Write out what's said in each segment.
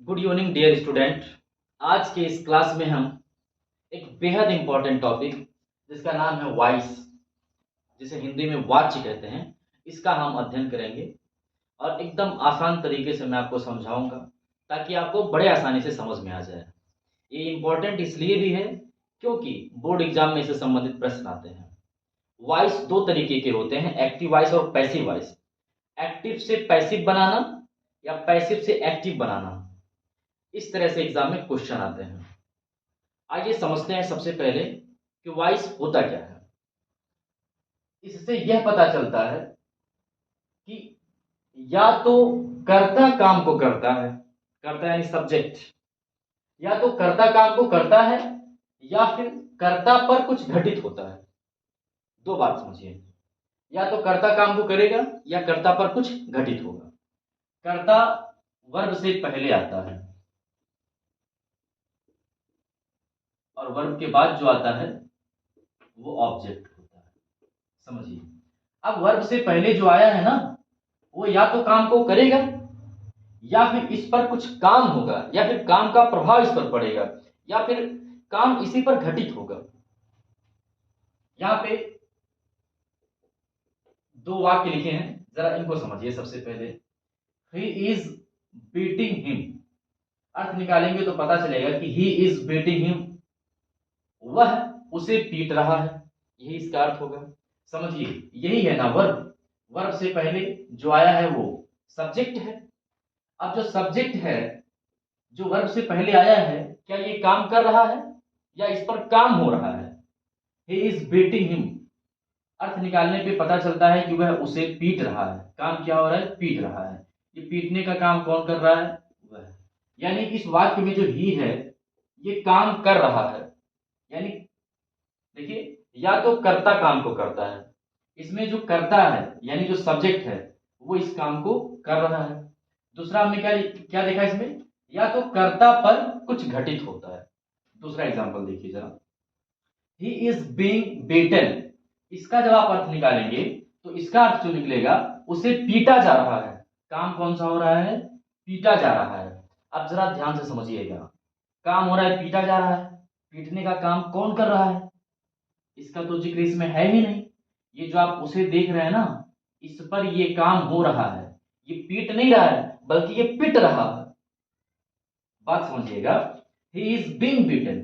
Good evening dear student. आज के इस क्लास में हम एक बेहद इंपॉर्टेंट टॉपिक जिसका नाम है वॉइस, जिसे हिंदी में वाच्य कहते हैं, इसका हम अध्ययन करेंगे और एकदम आसान तरीके से मैं आपको समझाऊंगा ताकि आपको बड़े आसानी से समझ में आ जाए। ये इम्पोर्टेंट इसलिए भी है क्योंकि बोर्ड एग्जाम में इससे संबंधित प्रश्न आते हैं। वॉइस दो तरीके के होते हैं, एक्टिव वॉइस और पैसिव वॉइस। एक्टिव से पैसिव बनाना या पैसिव से एक्टिव बनाना, इस तरह से एग्जाम में क्वेश्चन आते हैं। आइए समझते हैं सबसे पहले कि वॉइस होता क्या है। इससे यह पता चलता है कि या तो कर्ता काम को करता है, कर्ता यानी सब्जेक्ट, या तो कर्ता काम को करता है या फिर कर्ता पर कुछ घटित होता है। दो बात समझिए, या तो कर्ता काम को करेगा या कर्ता पर कुछ घटित होगा। कर्ता वर्ब से पहले आता है और वर्ब के बाद जो आता है वो ऑब्जेक्ट होता है। समझिए, अब वर्ब से पहले जो आया है ना, वो या तो काम को करेगा या फिर इस पर कुछ काम होगा या फिर काम का प्रभाव इस पर पड़ेगा या फिर काम इसी पर घटित होगा। यहां पे दो वाक्य लिखे हैं, जरा इनको समझिए। सबसे पहले, ही इज बीटिंग हिम। अर्थ निकालेंगे तो पता चलेगा कि ही इज बीटिंग हिम, वह उसे पीट रहा है, यही इसका अर्थ होगा। समझिए, यही है ना वर्ब। वर्ब से पहले जो आया है वो सब्जेक्ट है। अब जो सब्जेक्ट है जो वर्ब से पहले आया है, क्या ये काम कर रहा है या इस पर काम हो रहा है? ही इज बीटिंग हिम, अर्थ निकालने पे पता चलता है कि वह उसे पीट रहा है। काम क्या हो रहा है? पीट रहा है। ये पीटने का काम कौन कर रहा है? वह। यानी कि इस वाक्य में जो ही है ये काम कर रहा है। यानी देखिए, या तो कर्ता काम को करता है, इसमें जो कर्ता है यानी जो सब्जेक्ट है वो इस काम को कर रहा है। दूसरा हमने क्या क्या देखा इसमें, या तो कर्ता पर कुछ घटित होता है। दूसरा एग्जांपल देखिए जरा, ही इज बीइंग बीटन। इसका जब आप अर्थ निकालेंगे तो इसका अर्थ जो निकलेगा, उसे पीटा जा रहा है। काम कौन सा हो रहा है? पीटा जा रहा है। अब जरा ध्यान से समझिएगा, काम हो रहा है, पीटा जा रहा है। पीटने का काम कौन कर रहा है? इसका तो जिक्र इसमें है ही नहीं। ये जो आप उसे देख रहे हैं ना, इस पर ये काम हो रहा है। ये पीट नहीं रहा है बल्कि ये पिट रहा है। बात समझिएगा, ही इज बीइंग बीटन,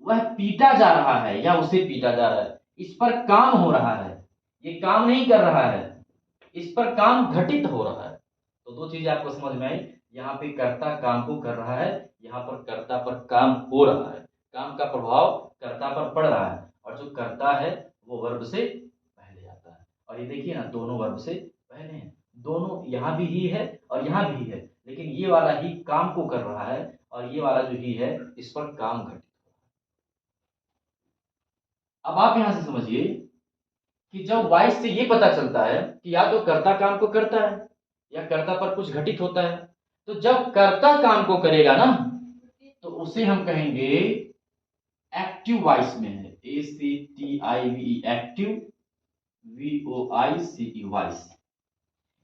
वह पीटा जा रहा है या उसे पीटा जा रहा है। इस पर काम हो रहा है, ये काम नहीं कर रहा है, इस पर काम घटित हो रहा है। तो दो चीजें आपको समझ में आई। यहाँ पे कर्ता काम को कर रहा है, यहाँ पर कर्ता पर काम हो रहा है। काम का प्रभाव कर्ता पर पड़ रहा है और जो कर्ता है वो वर्ब से पहले आता है। और ये देखिए ना, दोनों वर्ब से पहले हैं। दोनों, यहाँ भी ही है और यहाँ भी है, लेकिन ये वाला ही काम को कर रहा है और ये वाला जो ही है इस पर काम घटित। अब आप यहां से समझिए कि जब वॉइस से ये पता चलता है कि या तो कर्ता काम को करता है या कर्ता पर कुछ घटित होता है, तो जब कर्ता काम को करेगा ना, तो उसे हम कहेंगे एक्टिव वॉइस में है। ACTIVE, active, VOICE, voice.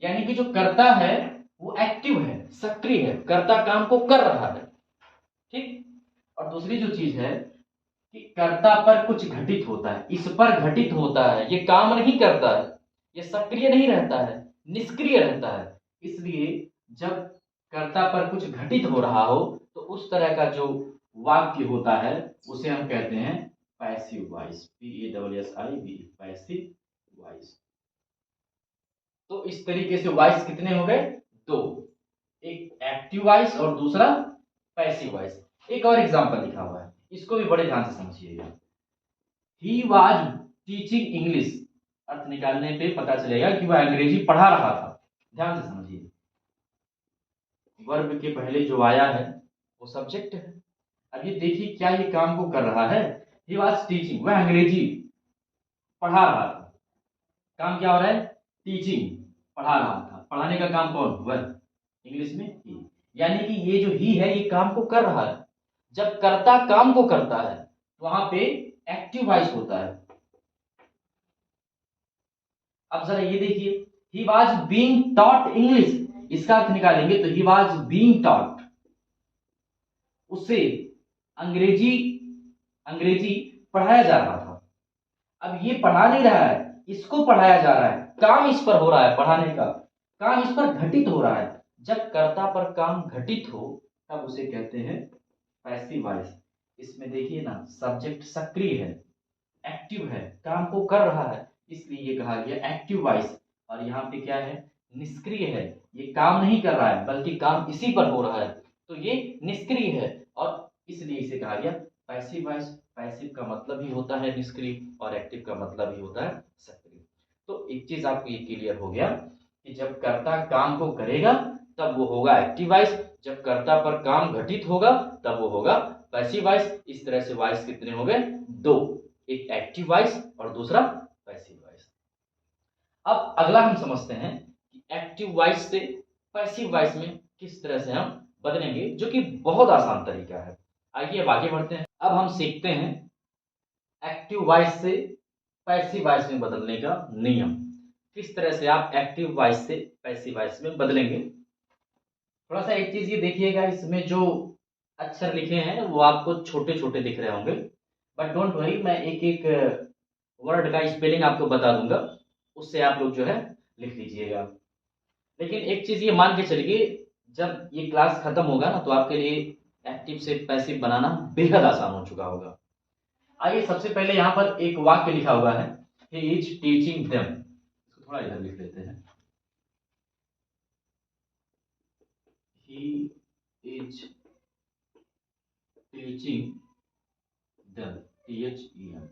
यानी कि जो कर्ता है वो एक्टिव है, सक्रिय है, कर्ता काम को कर रहा है। ठीक। और दूसरी जो चीज है कि कर्ता पर कुछ घटित होता है, इस पर घटित होता है, ये काम नहीं करता है, ये सक्रिय नहीं रहता है, निष्क्रिय रहता है। इसलिए जब कर्ता पर कुछ घटित हो रहा हो तो उस तरह का जो वाक्य होता है उसे हम कहते हैं passive voice. PASSIVE, passive voice. तो इस तरीके से वॉइस कितने हो गए? दो, एक एक्टिव वॉइस और दूसरा पैसिव वॉइस। एक और एग्जांपल लिखा हुआ है, इसको भी बड़े ध्यान से समझिएगा। ही वाज टीचिंग इंग्लिश, अर्थ निकालने पे पता चलेगा कि वह अंग्रेजी पढ़ा रहा था। ध्यान से समझिए, वर्ब के पहले जो आया है वो सब्जेक्ट है। अब ये देखिए, क्या ये काम को कर रहा है? ही वाज टीचिंग, वह अंग्रेजी पढ़ा रहा था। काम क्या हो रहा है? टीचिंग, पढ़ा रहा था। पढ़ाने का काम कौन? वह, इंग्लिश में ही। यानी कि ये जो ही है ये काम को कर रहा है। जब कर्ता काम को करता है तो वहां पे एक्टिव वॉइस होता है। अब जरा ये देखिए, he was being taught English, इसका अर्थ निकालेंगे तो ही वाज बीइंग टॉट, उसे अंग्रेजी अंग्रेजी पढ़ाया जा रहा था। अब ये पढ़ा नहीं रहा है, इसको पढ़ाया जा रहा है, काम इस पर हो रहा है, पढ़ाने का काम इस पर घटित हो रहा है। जब कर्ता पर काम घटित हो तब उसे कहते हैं पैसिव वॉइस। इसमें देखिए ना, सब्जेक्ट सक्रिय है, एक्टिव है, काम को कर रहा है, इसलिए ये कहा गया एक्टिव वॉइस। और यहाँ पे क्या है, निष्क्रिय है, ये काम नहीं कर रहा है बल्कि काम इसी पर हो रहा है, तो ये निष्क्रिय है और इसलिए इसे कहा गया पैसिव वॉइस। पैसिव का मतलब ही होता है निष्क्रिय और एक्टिव का मतलब ही होता है सक्रिय। तो एक चीज आपको ये क्लियर हो गया कि जब कर्ता काम को करेगा तब वो होगा एक्टिव वॉइस, जब कर्ता पर काम घटित होगा तब वो होगा पैसिव वॉइस। इस तरह से वॉइस कितने हो गए, दो, एक एक्टिव वॉइस और दूसरा पैसिव वॉइस। अब अगला हम समझते हैं कि एक्टिव वॉइस से पैसिव वॉइस में किस तरह से हम बदलेंगे, जो कि बहुत आसान तरीका है। आइए अब आगे बढ़ते हैं। अब हम सीखते हैं एक्टिव वॉइस से पैसिव वॉइस में बदलने का नियम। किस तरह से आप एक्टिव वॉइस से पैसिव वॉइस में बदलेंगे। थोड़ा सा एक चीज ये देखिएगा, इसमें जो अक्षर लिखे हैं वो आपको छोटे छोटे दिख रहे होंगे, बट डोंट वरी, मैं एक एक वर्ड का स्पेलिंग आपको बता दूंगा, उससे आप लोग जो है लिख लीजिएगा। लेकिन एक चीज ये मान के चलिए, जब ये क्लास खत्म होगा ना तो आपके लिए एक्टिव से पैसिव बनाना बेहद आसान हो चुका होगा। आइए सबसे पहले यहाँ पर एक वाक्य लिखा हुआ है, ही इज टीचिंग देम, इसको थोड़ा इधर लिख लेते हैं। He is teaching them, THEM।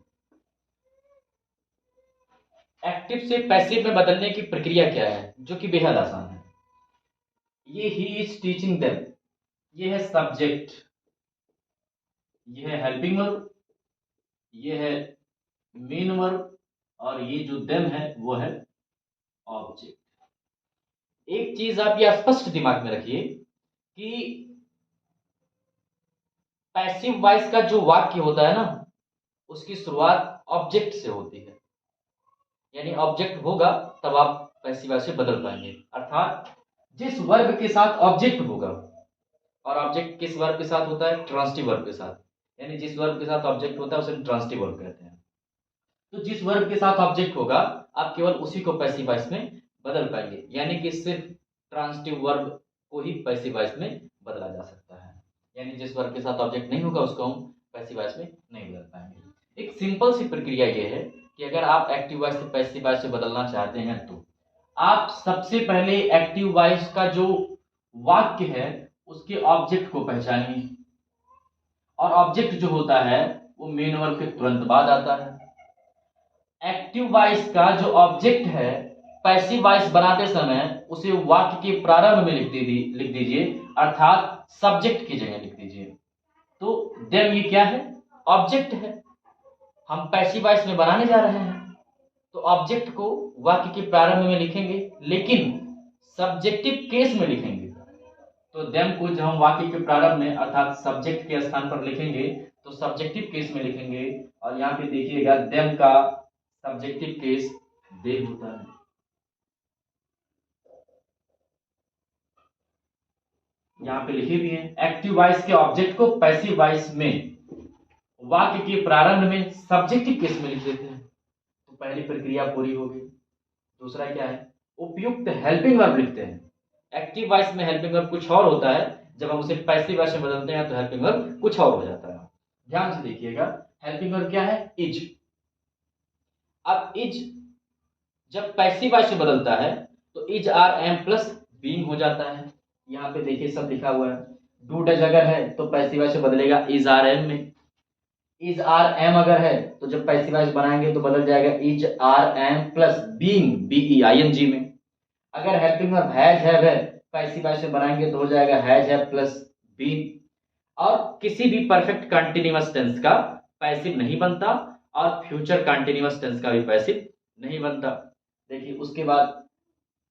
Active से पैसिव में बदलने की प्रक्रिया क्या है, जो कि बेहद आसान है। ये ही इज टीचिंग देम, ये है सब्जेक्ट, ये है हेल्पिंग वर्ब, ये है मेन वर्ब और ये जो देम है वो है ऑब्जेक्ट। एक चीज आप ये स्पष्ट दिमाग में रखिए कि पैसिव वॉइस का जो वाक्य होता है ना, उसकी शुरुआत ऑब्जेक्ट से होती है, यानी ऑब्जेक्ट होगा तब आप पैसिव वॉइस से बदल पाएंगे। अर्थात जिस वर्ब के साथ ऑब्जेक्ट होगा, और ऑब्जेक्ट किस वर्ब के साथ होता है, ट्रांसिटिव वर्ब के साथ, यानी जिस वर्ब के साथ ऑब्जेक्ट होता है उसे ट्रांसिटिव वर्ब कहते हैं। तो जिस वर्ब के साथ ऑब्जेक्ट होगा आप केवल उसी को पैसिव वॉइस में बदल पाएंगे, यानी कि सिर्फ ट्रांसिटिव वर्ब को ही पैसिव वॉइस में बदला जा सकता है, यानी जिस वर्ब के साथ ऑब्जेक्ट नहीं होगा उसको हम पैसिव वॉइस में नहीं बदल पाएंगे। एक सिंपल सी प्रक्रिया ये है कि अगर आप एक्टिव वॉइस से पैसिव वॉइस से बदलना चाहते हैं तो आप सबसे पहले एक्टिव वॉइस का जो वाक्य है उसके ऑब्जेक्ट को पहचानिए, और ऑब्जेक्ट जो होता है वो मेन वर्ब के तुरंत बाद आता है। एक्टिव वॉइस का जो ऑब्जेक्ट है पैसिव वॉइस बनाते समय उसे वाक्य के प्रारंभ में लिख दीजिए, अर्थात सब्जेक्ट की जगह लिख दीजिए। तो देम ये क्या है, ऑब्जेक्ट है, हम पैसिव वॉइस में बनाने जा रहे हैं तो ऑब्जेक्ट को वाक्य के प्रारंभ में लिखेंगे, लेकिन सब्जेक्टिव केस में लिखेंगे। तो देम को जब हम वाक्य के प्रारंभ में अर्थात सब्जेक्ट के स्थान पर लिखेंगे तो सब्जेक्टिव केस में लिखेंगे, और यहाँ पे देखिएगा देम का सब्जेक्टिव केस दे होता है। यहाँ पे लिखे भी है, एक्टिव वॉइस के ऑब्जेक्ट को पैसिव वॉइस में वाक्य के प्रारंभ में सब्जेक्टिव केस में लिख देते हैं। तो पहली प्रक्रिया पूरी हो गई। दूसरा क्या है, उपयुक्त हेल्पिंग वर्ब लिखते हैं। एक्टिव वॉइस में हेल्पिंग वर्ब कुछ और होता है, जब हम उसे पैसिव वॉइस में बदलते हैं तो हेल्पिंग वर्ब कुछ और हो जाता है। ध्यान से देखिएगा, हेल्पिंग वर्ब क्या है, इज। अब इज जब पैसिव वॉइस में बदलता है तो is are am plus being हो जाता है। यहाँ पे देखिए सब लिखा हुआ है, डू डज अगर है तो पैसिव वॉइस में बदलेगा इज आर एम में, इज आर एम अगर है तो जब पैसिव वॉइस बनाएंगे तो बदल जाएगा is are am plus being BEING में। अगर हेल्पिंग वर्ब हैज हैव है पैसिव वॉइस में बनाएंगे तो हो जाएगा हैज हैव प्लस बीइंग। और किसी भी परफेक्ट कंटीन्यूअस टेंस का पैसिव नहीं बनता और फ्यूचर कंटीन्यूअस टेंस का भी पैसिव नहीं बनता। देखिए उसके बाद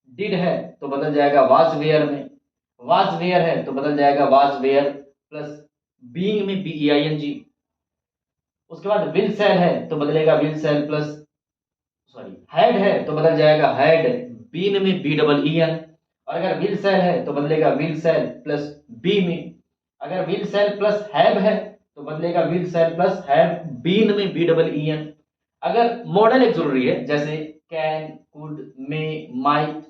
डिड है तो बदल जाएगा वाज वेयर में, वाज वेयर है तो बदल जाएगा वाज वेयर प्लस बीइंग में BEING। उसके बाद विल सेल है तो बदलेगा विल सेल प्लस हैड है तो बदल जाएगा हैड बीन में BEEN। और अगर विल सेल है तो बदलेगा विल सेल प्लस बी में। अगर विल सेल प्लस हैव है तो बदलेगा will shall plus have been में बी डबल ई एन। अगर मॉडल एक जरूरी है जैसे can, could, may, might,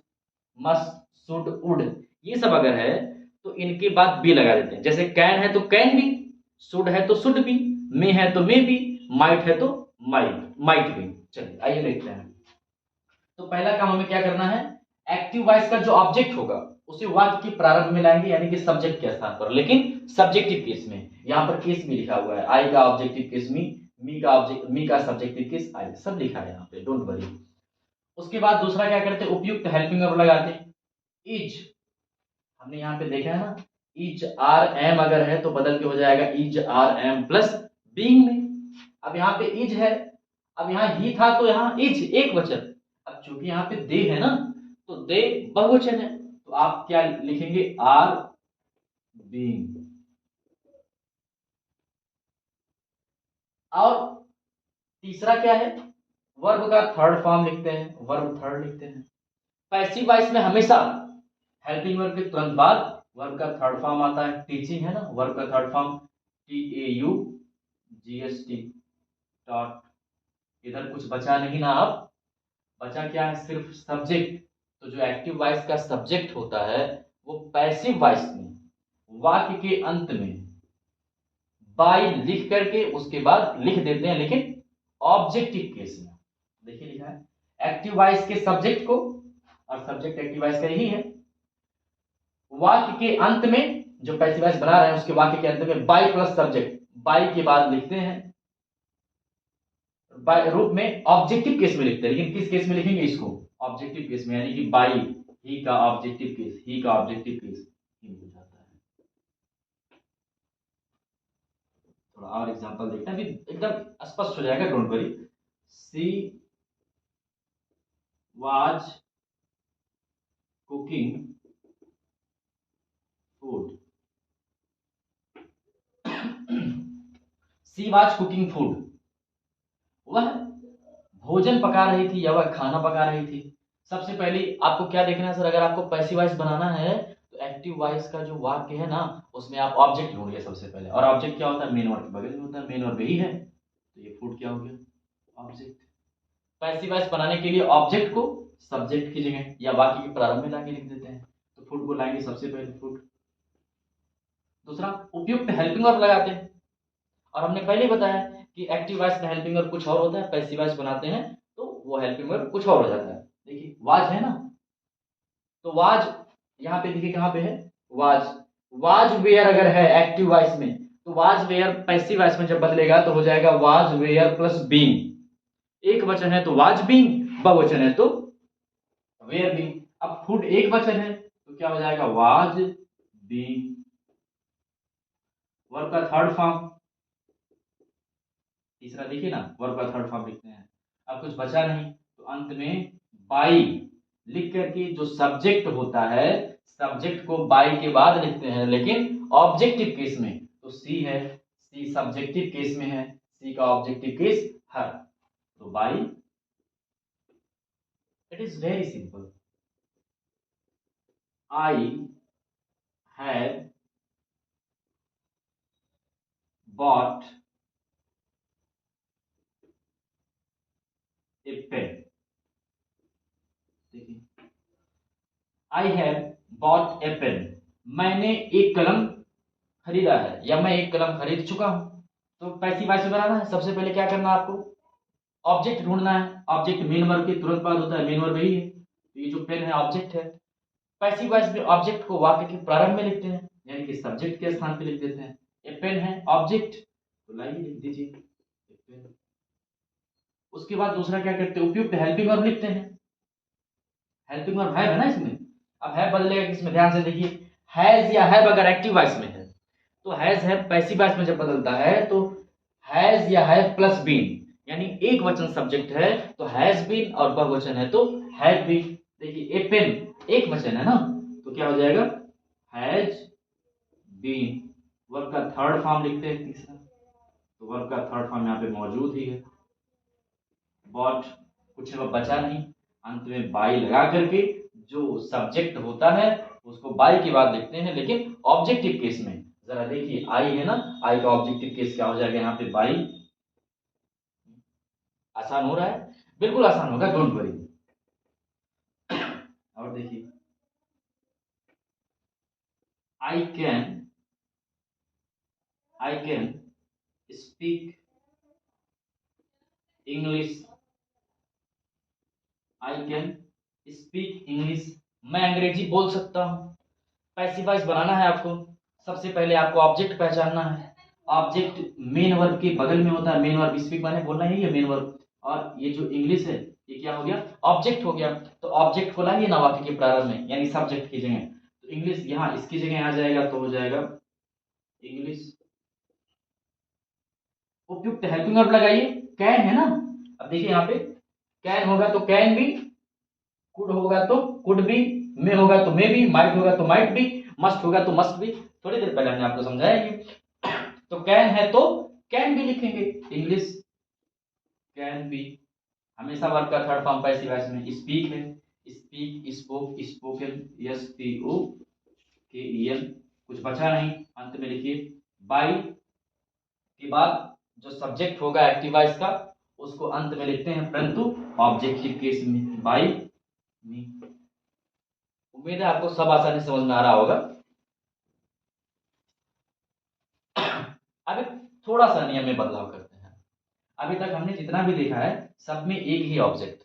must, should, would, ये सब अगर है तो इनके बाद बी लगा देते हैं। जैसे कैन है तो कैन बी, शुड है तो शुड बी, मे है तो मे बी, माइट है तो माइट बी। चलिए आइए देखते हैं। तो पहला काम हमें क्या करना है, एक्टिव वॉइस का जो ऑब्जेक्ट होगा उसे वाक्य के प्रारंभ में लाएंगे, यानी कि सब्जेक्ट के स्थान पर, लेकिन सब्जेक्टिव केस में। यहाँ पर केस भी लिखा हुआ है, आई का ऑब्जेक्टिव केस मी का सब्जेक्टिव केस आई, सब लिखा है यहाँ पे, डोंट वरी। उसके बाद दूसरा क्या करते हैं, उपयुक्त हेल्पिंग वर्ब लगाते हैं। इज, हमने यहाँ पे देखा है ना, इज आर एम अगर है तो बदल के हो जाएगा is are am plus being में। अब यहाँ पे इज है, अब यहाँ ही था तो यहाँ इज एक वचन। अब चूंकि यहाँ पे दे है ना तो दे बहुवचन है, तो आप क्या लिखेंगे, आर बीइंग। और तीसरा क्या है, वर्ब का थर्ड फॉर्म लिखते हैं, वर्ब थर्ड लिखते हैं। पैसिव वॉइस में हमेशा हेल्पिंग वर्ब के तुरंत बाद वर्ब का थर्ड फॉर्म आता है। टीचिंग है ना, वर्ब का थर्ड फॉर्म TAUGST डॉट, इधर कुछ बचा नहीं ना, अब बचा क्या है, सिर्फ सब्जेक्ट। तो जो एक्टिव वॉइस का सब्जेक्ट होता है वो पैसिव वॉइस में वाक्य के अंत में बाई लिख करके उसके बाद लिख देते हैं, लेकिन ऑब्जेक्टिव केस में। देखिए लिखा है एक्टिव वॉइस के सब्जेक्ट को, और सब्जेक्ट एक्टिव वॉइस का यही है, वाक्य के अंत में जो पैसिव वॉइस बना रहे हैं उसके वाक्य के अंत में बाई प्लस सब्जेक्ट, बाई के बाद लिखते हैं बाई रूप में, ऑब्जेक्टिव केस में लिखते हैं। लेकिन किस केस में लिखेंगे इसको, ऑब्जेक्टिव केस में, यानी कि बाई, ही का ऑब्जेक्टिव केस, ही का ऑब्जेक्टिव केस ही हो जाता है। थोड़ा और एग्जांपल देखते हैं, अभी एकदम स्पष्ट हो जाएगा, don't worry. She was cooking food, she was cooking food, वह भोजन पका रही थी या वह खाना पका रही थी। सबसे पहले आपको क्या देखना है सर, अगर आपको पैसिव वॉइस बनाना है तो एक्टिव वॉइस का जो वाक्य है ना उसमें आप ऑब्जेक्ट ढूंढिए सबसे पहले। और ऑब्जेक्ट क्या होता है, मेन वर्ड के बगल में होता है, मेन वर्ड यही है, तो ये फूड क्या हो गया, ऑब्जेक्ट। पैसिव वॉइस बनाने के लिए ऑब्जेक्ट को सब्जेक्ट की जगह या वाक्य के प्रारंभ में लाके लिख देते हैं। तो फूड को लाएंगे सबसे पहले फूड। दूसरा उपयुक्त हेल्पिंग वर्ब लगाते हैं, और हमने पहले बताया कि एक्टिव वॉइस में हेल्पिंग वर्ब कुछ और होता है, पैसिव वॉइस बनाते हैं तो वो हेल्पिंग वर्ब कुछ और हो जाता है। देखिए वाज है ना, तो वाज यहाँ पे देखिए कहाँ पे है, वाज, वाज वेयर अगर है एक्टिव वॉइस में तो वाज वेयर पैसिव वॉइस में जब बदलेगा तो हो जाएगा वाज वेयर प्लस बीइंग। एक वचन है तो वाज बीइंग, बहुवचन है तो वेयर बीइंग। अब फूड एक वचन है तो क्या हो जाएगा, वाज बीइंग। वर्ब का थर्ड फॉर्म, तीसरा देखिए ना, वर्ब का थर्ड फॉर्म लिखते हैं। अब कुछ बचा नहीं तो अंत में बाई लिख करके जो सब्जेक्ट होता है, सब्जेक्ट को बाई के बाद लिखते हैं, लेकिन ऑब्जेक्टिव केस में। तो सी है, सी सब्जेक्टिव केस में है, सी का ऑब्जेक्टिव केस हर, तो by. It is very simple, I have bought a pen. देखिए I have bought a pen, मैंने एक कलम खरीदा है या मैं एक कलम खरीद चुका हूं। तो पैसिव वॉइस में बनाना है, सबसे पहले क्या करना है आपको, ऑब्जेक्ट ढूंढना है। ऑब्जेक्ट मेन वर्ब के तुरंत बाद होता है, मेन वर्ब यही है, तो ये जो पेन है ऑब्जेक्ट है। पैसिव वॉइस में ऑब्जेक्ट को वाक्य के प्रारंभ में लिखते हैं, यानी कि सब्जेक्ट के स्थान पे लिख देते हैं। ए पेन है ऑब्जेक्ट, तो लाइए लिख दीजिए ए पेन। उसके बाद दूसरा क्या करते हैं, उपयुक्त हेल्पिंग वर्ब लिखते हैं। हेल्पिंग वर्ब है ना इसमें, अब है बदलेगा किसमें, ध्यान से देखिए, हैज या हैव अगर एक्टिव वॉइस में है तो हैज है पैसिव वॉइस में जब बदलता है तो हैज या हैव प्लस बीन, यानी एक वचन सब्जेक्ट है तो हैज बीन, और बहुवचन है तो हैव बीन। देखिए ए पेन एक वचन है ना, तो क्या हो जाएगा, हैज बीन। वर्ब का थर्ड फॉर्म लिखते हैं तीसरा, तो वर्ब का थर्ड फॉर्म यहाँ पे मौजूद ही है, बॉट, कुछ बचा नहीं, अंत में बाई लगा करके जो सब्जेक्ट होता है उसको बाई के बाद लिखते हैं, लेकिन ऑब्जेक्टिव केस में। जरा देखिए आई है ना, आई का ऑब्जेक्टिव केस क्या हो जाएगा यहाँ पे बाई। आसान हो रहा है, बिल्कुल आसान होगा, डोंट वरी। और देखिए I can, I can speak English, I can speak English, मैं अंग्रेजी बोल सकता हूँ। पैसिव वॉइस बनाना है आपको। सबसे पहले आपको ऑब्जेक्ट पहचानना है। ऑब्जेक्ट मेन वर्ब के बगल में होता है। मेन वर्ब स्पीक माने बोलना ही है मेन वर्ब, और ये जो इंग्लिश है ये क्या हो गया, ऑब्जेक्ट हो गया। तो ऑब्जेक्ट को लाइए ना वाक्य के प्रारंभ में, यानी सब्जेक्ट की जगह। तो इंग्लिश यहाँ इसकी जगह आ जाएगा, तो हो जाएगा इंग्लिश। उपयुक्त हेल्पिंग वर्ब लगाइए, कैन है ना। अब देखिए यहाँ पे कैन होगा तो कैन भी, कुड होगा तो कुड भी, मे होगा तो मे भी, माइट होगा तो माइट भी, मस्ट होगा तो मस्ट भी। थोड़ी देर पहले हमने आपको समझाया कि तो कैन है तो कैन भी लिखेंगे, इंग्लिश कैन बी। हमेशा वर्ब का थर्ड फॉर्म पैसिव वॉइस में स्पीक है, speak, spoke, spoken, S P O K E N. कुछ बचा नहीं, अंत में लिखिए बाई के बाद जो सब्जेक्ट होगा एक्टिव वॉइस का उसको अंत में लिखते हैं, परंतु ऑब्जेक्टिव केस में बाई मी। उम्मीद है आपको सब आसानी से समझ में आ रहा होगा। अभी थोड़ा सा नियम में बदलाव करते हैं। अभी तक हमने जितना भी देखा है सब में एक ही ऑब्जेक्ट।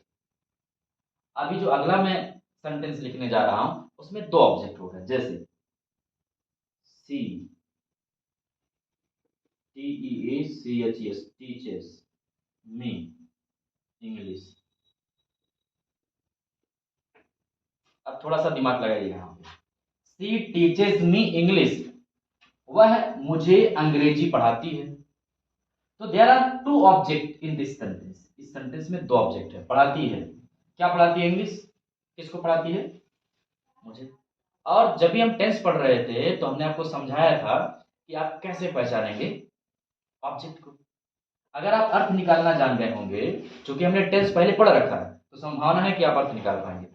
अभी जो अगला मैं सेंटेंस लिखने जा रहा हूं उसमें दो ऑब्जेक्ट होगा, जैसे सी, टी ई ए सी एच एस, टीचर्स मी इंग्लिश। अब थोड़ा सा दिमाग लगाइए यहाँ पे। सी टीचर्स मी इंग्लिश, वह मुझे अंग्रेजी पढ़ाती है। तो there are two object in this sentence. इस सेंटेंस में दो ऑब्जेक्ट है। पढ़ाती है, क्या पढ़ाती है, इंग्लिश। किसको पढ़ाती है, मुझे। और जब भी हम टेंस पढ़ रहे थे तो हमने आपको समझाया था कि आप कैसे पहचानेंगे ऑब्जेक्ट को। अगर आप अर्थ निकालना जान गए होंगे, क्योंकि हमने टेंस पहले पढ़ रखा है, तो संभावना है कि आप अर्थ निकाल पाएंगे।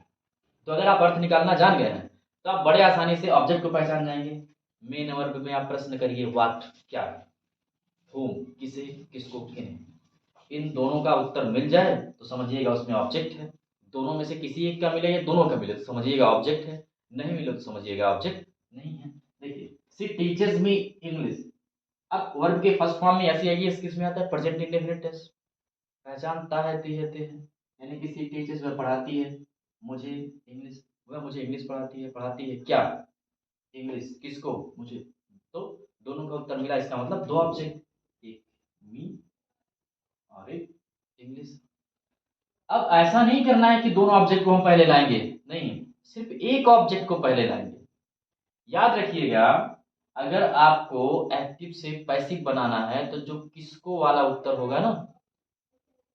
तो अगर आप अर्थ निकालना जान गए हैं तो आप बड़े आसानी से ऑब्जेक्ट को पहचान जाएंगे। मेन वर्ब में आप प्रश्न करिए व्हाट, क्या, whom किसे, किसको, किन्हें। इन दोनों का उत्तर मिल जाए तो समझिएगा उसमें ऑब्जेक्ट है। दोनों में से किसी एक का मिले या दोनों का मिले तो समझिएगा ऑब्जेक्ट है, नहीं मिले तो समझिएगा ऑब्जेक्ट नहीं है। देखिए सी टीचर्स मी इंग्लिश। अब वर्ब के फर्स्ट फॉर्म में ऐसी आएगी, किस में आता है, प्रेजेंट इंडेफिनिट टेंस। पहचानता है ते है, यानी कि सी टीचर्स वह पढ़ाती है मुझे इंग्लिश, वह मुझे इंग्लिश पढ़ाती है क्या, इंग्लिश, किसको, मुझे। तो दोनों का उत्तर मिला, इसका मतलब दो ऑब्जेक्ट, एक मी और एक इंग्लिश। अब ऐसा नहीं करना है कि दोनों ऑब्जेक्ट को हम पहले लाएंगे, नहीं, सिर्फ एक ऑब्जेक्ट को पहले लाएंगे। याद रखिएगा, अगर आपको एक्टिव से पैसिव बनाना है तो जो किसको वाला उत्तर होगा ना,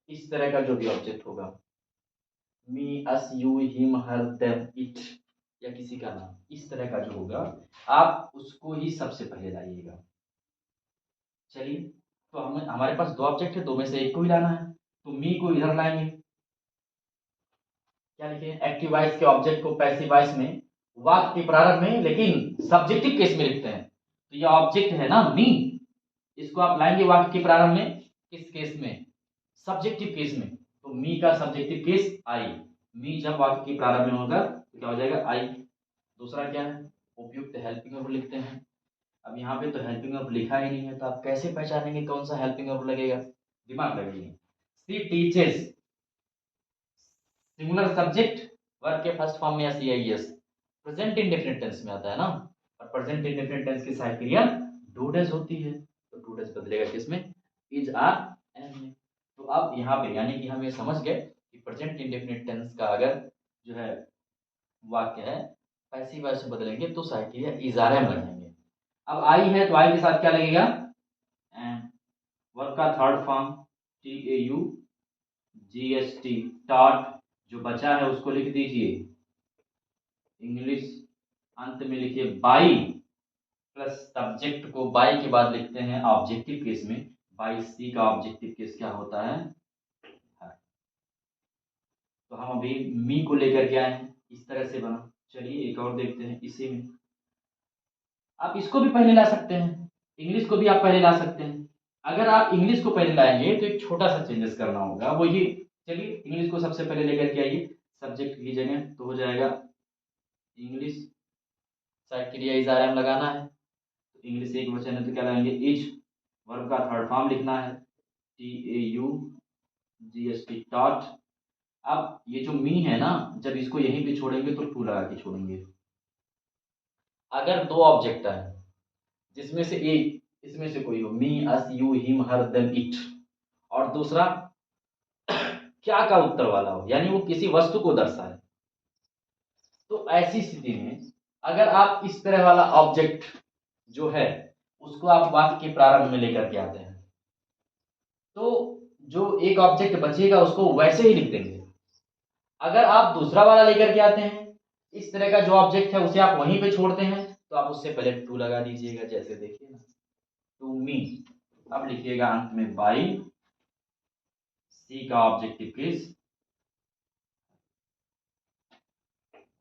इस तरह का जो भी ऑब्जेक्ट होगा, me, us, you, him, her, them, it, या किसी का नाम, इस तरह का जो होगा आप उसको ही सबसे पहले लाइएगा। चलिए, तो हम हमारे पास दो ऑब्जेक्ट है, दो में से एक को ही लाना है, तो मी को इधर लाएंगे। क्या लिखे, एक्टिव वॉइस के ऑब्जेक्ट को पैसिव वॉइस में वाक्य के प्रारंभ में लेकिन सब्जेक्टिव केस में लिखते हैं। तो ये ऑब्जेक्ट है ना मी, इसको आप लाएंगे वाक्य के प्रारंभ में, किस केस में, सब्जेक्टिव केस में। तो मी का सब्जेक्टिव केस आई। मी जब वाक्य के प्रारंभ में होगा तो क्या हो जाएगा, आई। दूसरा क्या है, उपयुक्त हेल्पिंग वर्ब लिखते हैं। अब यहाँ पे तो हेल्पिंग वर्ब लिखा ही नहीं है, तो आप कैसे पहचानेंगे कौन सा हेल्पिंग वर्ब लगेगा, दिमाग लगाइए। See teachers, singular subject, verb के फर्स्ट फॉर्म में या C I S, present indefinite tense में आता है ना, और प्रेजेंट इंडेफिनिट टेंस की सहायक क्रिया डू डज होती है, तो डू डज बदलेगा किसमें, इज, आर, एम में। तो अब यहाँ पे यानी कि हम ये समझ गए कि प्रेजेंट इंडेफिनिट टेंस का अगर जो है वाक्य है पैसिव वॉइस से बदलेंगे तो सहायक क्रिया इज, आर, एम लगाएंगे। अब आई है तो आई के साथ क्या लगेगा, एम। वर्ब का third form T A you G S T, taught. जो बचा है उसको लिख दीजिए इंग्लिश। अंत में लिखिए बाई, प्लस सब्जेक्ट को बाई के बाद लिखते हैं ऑब्जेक्टिव केस में। बाई सी का ऑब्जेक्टिव केस क्या होता है, तो हम अभी मी को लेकर के आए हैं, इस तरह से बना। चलिए एक और देखते हैं इसी में। आप इसको भी पहले ला सकते हैं, इंग्लिश को भी आप पहले ला सकते हैं। अगर आप इंग्लिश को पहले लाएंगे तो एक छोटा सा चेंजेस करना होगा, वो ये, चलिए इंग्लिश को सबसे पहले लेकर के आइए सब्जेक्ट की जगह, तो हो जाएगा इंग्लिश, शायद क्रिया इज आर एम लगाना है, तो इंग्लिश एक वचन है तो क्या लगाएंगे इज, वर्ब का थर्ड फॉर्म लिखना है TAUGST टॉट। अब ये जो मी है ना, जब इसको यहीं पे छोड़ेंगे तो टू लगा के छोड़ेंगे। अगर दो ऑब्जेक्ट है जिसमें से एक, इसमें से कोई हो, me us you him her them it, और दूसरा क्या का उत्तर वाला हो, यानी वो किसी वस्तु को दर्शाए, तो ऐसी स्थिति में अगर आप इस तरह वाला ऑब्जेक्ट जो है उसको आप वाक्य के प्रारंभ में लेकर के आते हैं, तो जो एक ऑब्जेक्ट बचेगा उसको वैसे ही लिख देंगे। अगर आप दूसरा वाला लेकर के आते हैं, इस तरह का जो ऑब्जेक्ट है उसे आप वहीं पे छोड़ते हैं, तो आप उससे पहले टू लगा दीजिएगा, जैसे देखिए ना, टू मी। अब लिखिएगा अंत में बाई, सी का ऑब्जेक्टिव केस।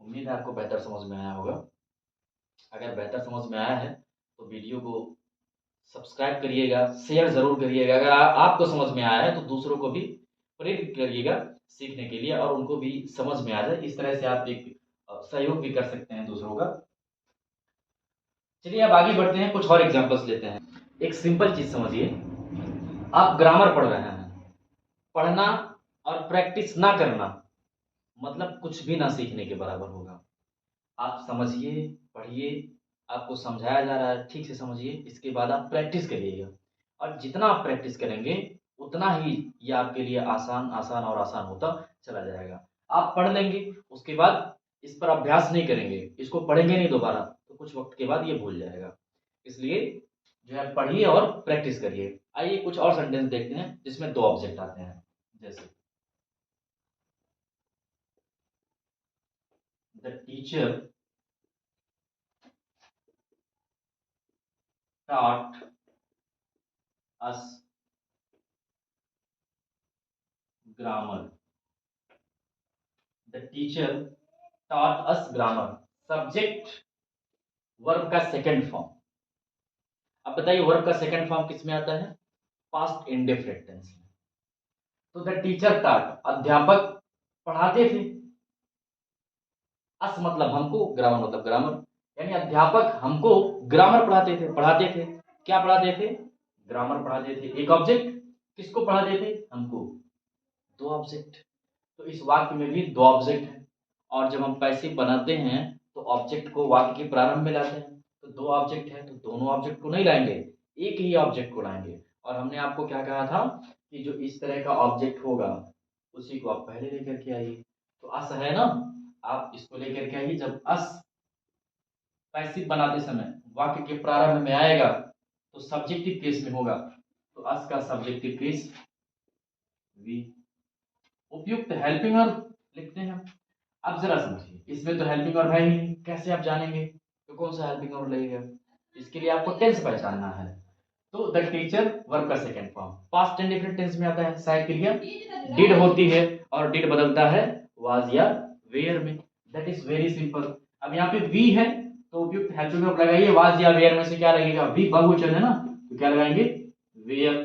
उम्मीद है आपको बेहतर समझ में आया होगा। अगर बेहतर समझ में आया है तो वीडियो को सब्सक्राइब करिएगा, शेयर जरूर करिएगा। अगर आपको समझ में आया है तो दूसरों को भी प्रेरित करिएगा सीखने के लिए, और उनको भी समझ में आ जाए। इस तरह से आप एक सहयोग भी कर सकते हैं दूसरों का। चलिए अब आगे बढ़ते हैं, कुछ और एग्जांपल्स लेते हैं। एक सिंपल चीज समझिए, आप ग्रामर पढ़ रहे हैं, पढ़ना और प्रैक्टिस ना करना मतलब कुछ भी ना सीखने के बराबर होगा। आप समझिए, पढ़िए, आपको समझाया जा रहा है ठीक से समझिए, इसके बाद आप प्रैक्टिस करिएगा, और जितना आप प्रैक्टिस करेंगे उतना ही ये आपके लिए आसान आसान और आसान होता चला जाएगा। आप पढ़ लेंगे, उसके बाद इस पर अभ्यास नहीं करेंगे, इसको पढ़ेंगे नहीं दोबारा, तो कुछ वक्त के बाद ये भूल जाएगा। इसलिए जो है पढ़िए और प्रैक्टिस करिए। आइए कुछ और सेंटेंस देखते हैं जिसमें दो ऑब्जेक्ट आते हैं, जैसे the teacher taught us grammar। The teacher taught us grammar, subject verb का सेकंड फॉर्म। अब बताइए वर्ब का सेकंड फॉर्म किस में आता है? पास्ट इंडेफिनिट टेंस में। तो द टीचर taught, अध्यापक पढ़ाते थे, अस मतलब हमको, ग्रामर मतलब ग्रामर, यानी अध्यापक हमको ग्रामर पढ़ाते थे। क्या पढ़ाते थे? ग्रामर पढ़ाते थे। एक ऑब्जेक्ट, किसको पढ़ाते थे? हमको। दो ऑब्जेक्ट, तो इस वाक्य में भी दो ऑब्जेक्ट हैं, और जब हम पैसिव बनाते हैं तो ऑब्जेक्ट को वाक्य के प्रारंभ में लाते हैं। तो दो ऑब्जेक्ट है तो दोनों ऑब्जेक्ट को नहीं लाएंगे, एक ही ऑब्जेक्ट को लाएंगे। और हमने आपको क्या कहा था कि जो इस तरह का ऑब्जेक्ट होगा उसी को आप पहले लेकर के आइए। तो अस है ना, आप इसको लेकर के आइए। जब अस पैसिव बनाते समय वाक्य के प्रारंभ में आएगा तो सब्जेक्टिव केस में होगा, तो अस का सब्जेक्टिव केस वी। उपयुक्त हेल्पिंग वर्ब लिखते हैं। अब जरा समझिए, इसमें तो हेल्पिंग वर्ब है ही नहीं, कैसे आप जानेंगे तो कौन सा हेल्पिंग वर्ब लगेगा? इसके लिए आपको टेंस पहचानना है। तो द टीचर वर्ब का second form past indefinite tense में आता है। सहायक क्रिया डिड होती है और डिड बदलता है वाज या वेयर में। That is very simple. अब यहाँ पे वी है तो उपयुक्त हेल्पिंग वर्ब लगाइए। वाज या वेयर में से क्या लगेगा? वी बहुवचन है ना, तो क्या लगाएंगे? वेयर।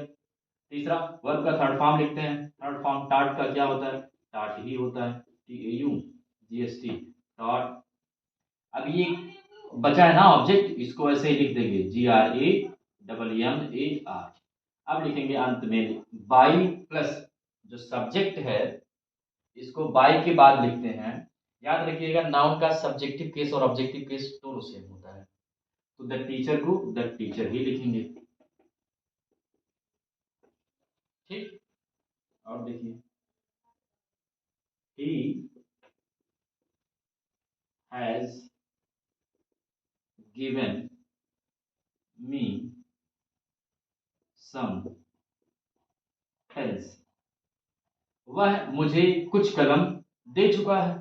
तीसरा वर्ब का थर्ड फॉर्म लिखते हैं। थर्ड फॉर्म टाट का क्या होता है? टाट ही होता है, TAUGST टाट। अब ये बचा है ना ऑब्जेक्ट, इसको ऐसे ही लिख देंगे GRAMMAR। अब लिखेंगे अंत में बाई प्लस जो सब्जेक्ट है इसको बाई के बाद लिखते हैं। याद रखिएगा नाउन का सब्जेक्टिव केस और ऑब्जेक्टिव केस दोनों सेम होता है, तो द टीचर को द टीचर ही लिखेंगे। ठीक, और देखिए he has given me some pens। वह मुझे कुछ कलम दे चुका है।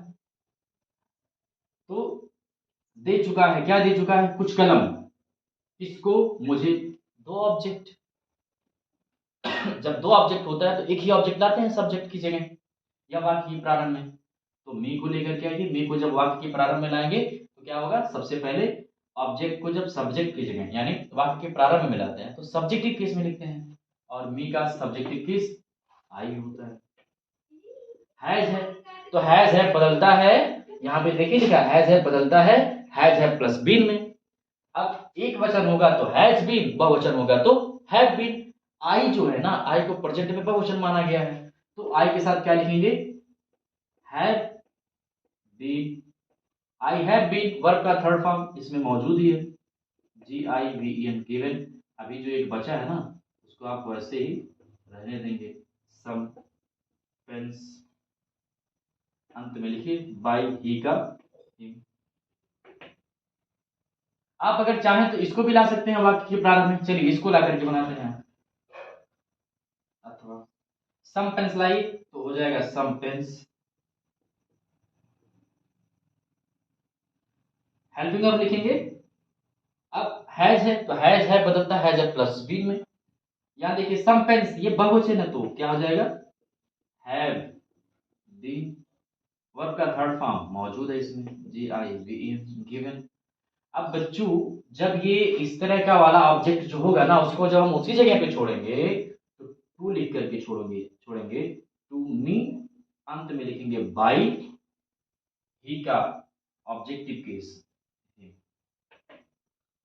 तो दे चुका है, क्या दे चुका है? कुछ कलम। किसको? मुझे। दो ऑब्जेक्ट, जब दो ऑब्जेक्ट होता है तो एक ही ऑब्जेक्ट लाते हैं सब्जेक्ट की जगह या वाक्य के प्रारंभ में। तो मी को लेकर के आइए। मी को जब वाक्य के प्रारंभ में लाएंगे तो क्या होगा? सबसे पहले ऑब्जेक्ट को जब सब्जेक्ट की जगह यानी वाक्य के प्रारंभ में मिलाते हैं तो सब्जेक्टिव केस में लिखते हैं, और मी का सब्जेक्टिव केस आई होता है। तो हैज है बदलता है, यहाँ पे देखिए लिखा हैज है बदलता है प्लस बीन में। अब एक वचन होगा तो हैज बीन, बहुवचन होगा तो हैव बीन। आई जो है ना, आई को प्रेजेंट में बहुवचन माना गया है, तो आई के साथ क्या लिखेंगे, have been. I have been verb का थर्ड फॉर्म इसमें मौजूद ही है, GIVEN गिवन। अभी जो एक बचा है ना उसको आप वैसे ही रहने देंगे, सम पेंस अंत में लिखिए बाय ही का him। आप अगर चाहें तो इसको भी ला सकते हैं वाक्य के प्रारंभ में, चलिए इसको ला करके बनाते हैं। अथवा सम पेंस लाई तो हो जाएगा सम पेंस। हेल्पिंग वर्ब लिखेंगे। अब हैज है तो हैज है बदलता है प्लस बी में। यहां देखिए सम पेंस ये बहुवचन है तो क्या हो जाएगा, हैव बीन। वर्ब का थर्ड फॉर्म मौजूद है इसमें, GIVEN गिवन। अब बच्चों जब ये इस तरह का वाला ऑब्जेक्ट जो होगा ना उसको जब हम उसी जगह पे छोड़ेंगे तो टू लिख करके छोड़ेंगे टू मी, अंत में लिखेंगे बाई ही का objective case.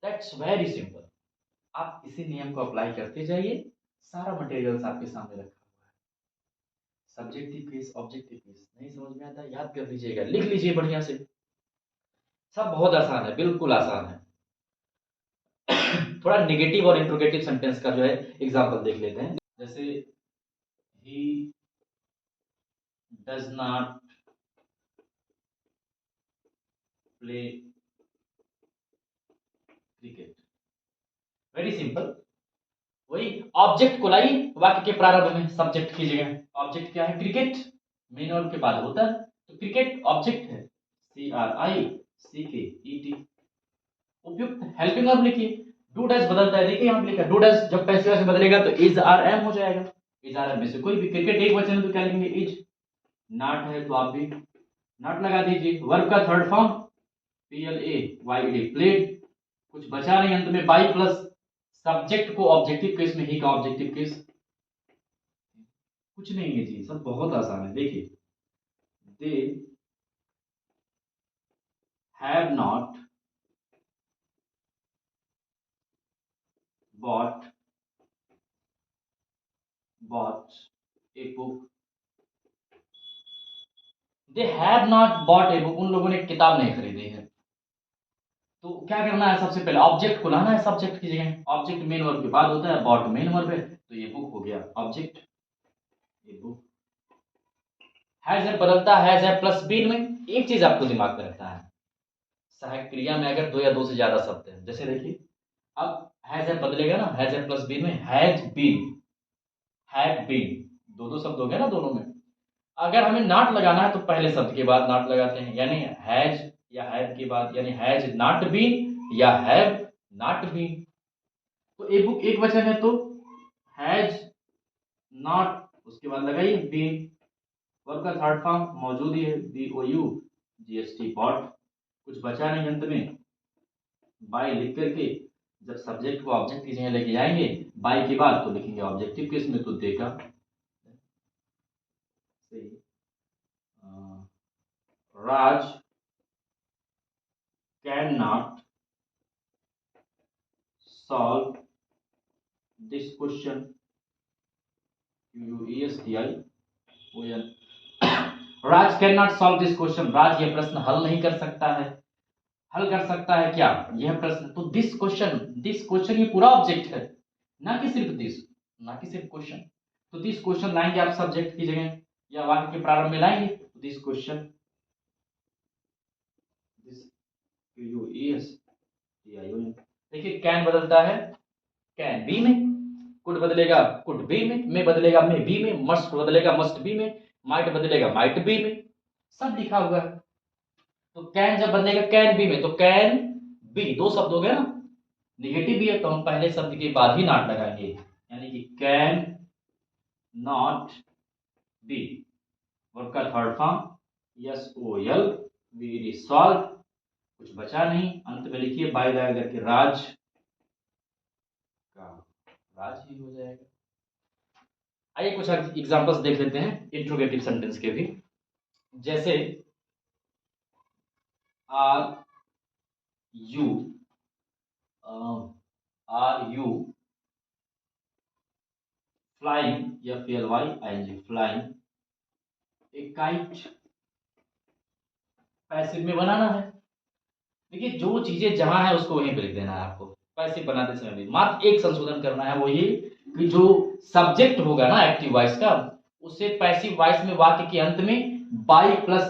That's very simple. आप इसी नियम को अप्लाई करते जाइए, सारा मटेरियल आपके सामने रखा हुआ है। सब्जेक्टिव केस ऑब्जेक्टिव केस नहीं समझ में आता याद कर लीजिएगा, लिख लीजिए बढ़िया से, सब बहुत आसान है, बिल्कुल आसान है। थोड़ा नेगेटिव और इंट्रोगेटिव सेंटेंस का जो है एग्जांपल देख लेते हैं। जैसे he does not play cricket. Very simple. वही ऑब्जेक्ट को लाइए वाक्य के प्रारंभ में सब्जेक्ट की जगह। ऑब्जेक्ट क्या है, क्रिकेट। मेन वर्ब के बाद होता है तो क्रिकेट ऑब्जेक्ट है, CRICKET। उपयुक्त हेल्पिंग वर्ब लिखिए। डू डज बदलता है, देखिए यहाँ पे लिखा डू डज जब पैसिव वॉइस में बदलेगा तो इज आर एम हो जाएगा। इज आर एम में से कोई भी, क्रिकेट एक वचन है तो क्या लिखेंगे इज। नॉट है तो आप भी नॉट लगा दीजिए। वर्ब का थर्ड फॉर्म PLAYED प्लेड। कुछ बचा नहीं, अंत में बाई प्लस सब्जेक्ट को ऑब्जेक्टिव केस में ही का ऑब्जेक्टिव केस। कुछ नहीं है जी, सब बहुत आसान है। देखिए they have not bought a book. They have not bought a book, उन लोगों ने किताब नहीं खरीदी है। तो क्या करना है, सबसे पहले ऑब्जेक्ट को लाना है सब्जेक्ट की जगह। ऑब्जेक्ट मेन वर्ब के बाद होता है, बॉट मेन वर्ब है तो ये बुक हो गया ऑब्जेक्ट, ये बुक। हैज है बदलता है प्लस बीन में। एक चीज आपको दिमाग में रखना है, सहायक क्रिया में अगर दो या दो से ज्यादा शब्द है, जैसे देखिए अब हैज है बदलेगा ना, हैज है प्लस बीन में हैज बीन, हैव बीन, दो दो शब्द हो गए ना दोनों में। अगर हमें नॉट लगाना है तो पहले शब्द के बाद नॉट लगाते हैं, यानी हैज या हैव के बाद, यानी हैज नॉट बीन या हैव नॉट बीन। तो ए बुक एक वचन है तो हैज नॉट, उसके बाद लगाइए बीन। वर्ब का थर्ड फॉर्म मौजूद ही है, BOUGST बॉट। कुछ बचा नहीं, अंत में बाय लिख करके जब सब्जेक्ट को ऑब्जेक्ट की जगह लेके जाएंगे बाय के बाद तो लिखेंगे ऑब्जेक्टिव केस में तो देखा सही। Raj can not solve this question, QUESTION। Raj can not solve this question, Raj यह प्रश्न हल नहीं कर सकता है। हल कर सकता है क्या यह प्रश्न, तो दिस क्वेश्चन ये पूरा ऑब्जेक्ट है, ना कि सिर्फ दिस, ना कि सिर्फ क्वेश्चन। तो दिस क्वेश्चन लाएंगे आप सब्जेक्ट की जगह या वाक्य के प्रारंभ में लाएंगे तो दिस क्वेश्चन, दिस QUESTION। देखिए कैन बदलता है कैन बी में, कुड बदलेगा कुड बी में बदलेगा में बी में, मस्ट बदलेगा मस्ट बी में, माइट बदलेगा माइट बी में, सब लिखा हुआ है। तो कैन जब बदलेगा कैन बी में तो कैन बी, दो शब्द हो गए ना, निगेटिव भी है तो हम पहले शब्द के बाद ही नॉट लगाएंगे, यानी कि कैन नॉट बी। वर्ब का third form SOL, be solve. कुछ बचा नहीं, अंत में लिखिए बाय लगा करके राज का राज ही हो जाएगा। आइए कुछ एग्जांपल्स देख लेते हैं इंट्रोगेटिव सेंटेंस के भी। जैसे are you flying, FLYING flying a kite, passive में बनाना है। देखिए जो चीजें जहां है उसको वहीं पे लिख देना है आपको, पैसिव बनाते समय भी मात्र एक संशोधन करना है, वो ये कि जो सब्जेक्ट होगा ना एक्टिव वॉइस का, उसे पैसिव वॉइस में वाक्य के अंत में by plus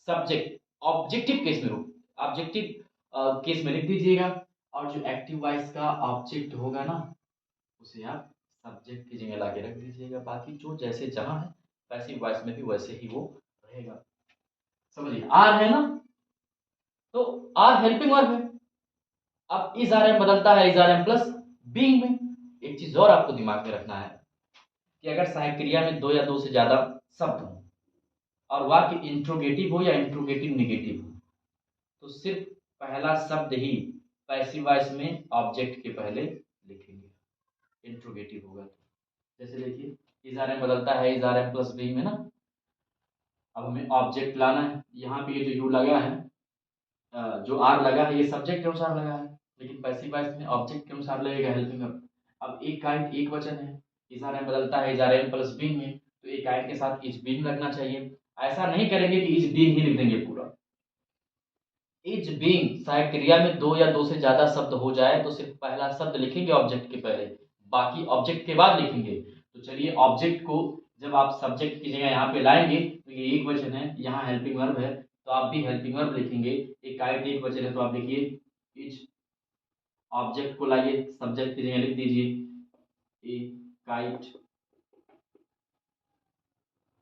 subject objective case में ऑब्जेक्टिव केस में लिख दीजिएगा, और जो एक्टिव वॉइस का ऑब्जेक्ट होगा ना उसे आप सब्जेक्ट की जगह लाके रख दीजिएगा। बाकी जो जैसे जहां है पैसिव वॉइस में भी वैसे ही वो रहेगा। समझिए आर है ना, तो आर हेल्पिंग वर्ब है। अब इज आर एम बदलता है is are am plus being में। एक चीज और आपको दिमाग में रखना है कि अगर सहायक क्रिया में दो या दो से ज्यादा शब्द हो और वाक्य इंट्रोगेटिव हो या इंट्रोगेटिव निगेटिव हो, तो सिर्फ पहला शब्द ही पैसिव वॉइस में ऑब्जेक्ट के पहले लिखेंगे, इंट्रोगेटिव होगा तो। जैसे देखिए इज आर एम बदलता है is are am plus being में ना। अब हमें ऑब्जेक्ट लाना है, यहाँ पे ये जो यू लगा है, जो आर लगा है, ये सब्जेक्ट के अनुसार लगा है, लेकिन पैसिव वॉइस में ऑब्जेक्ट के अनुसार लगेगा हेल्पिंग वर्ब। अब एक काइट एक वचन है, इज आर एम बदलता है is are am plus being में, तो एक काइट के साथ इज बीइंग लगना चाहिए। ऐसा नहीं करेंगे कि इज बीइंग ही लिख देंगे पूरा। इज बीइंग सहायक क्रिया में दो या दो से ज्यादा शब्द हो जाए तो सिर्फ पहला शब्द लिखेंगे ऑब्जेक्ट के पहले, बाकी ऑब्जेक्ट के बाद लिखेंगे। तो चलिए ऑब्जेक्ट को जब आप सब्जेक्ट की जगह यहाँ पे लाएंगे तो ये एक वचन है, यहाँ हेल्पिंग वर्ब है, तो आप भी हेल्पिंग वर्ब लिखेंगे। एक काइट एक वचन है तो आप लिखिए इज, ऑब्जेक्ट को लाइए सब्जेक्ट की जगह लिख दीजिए ए काइट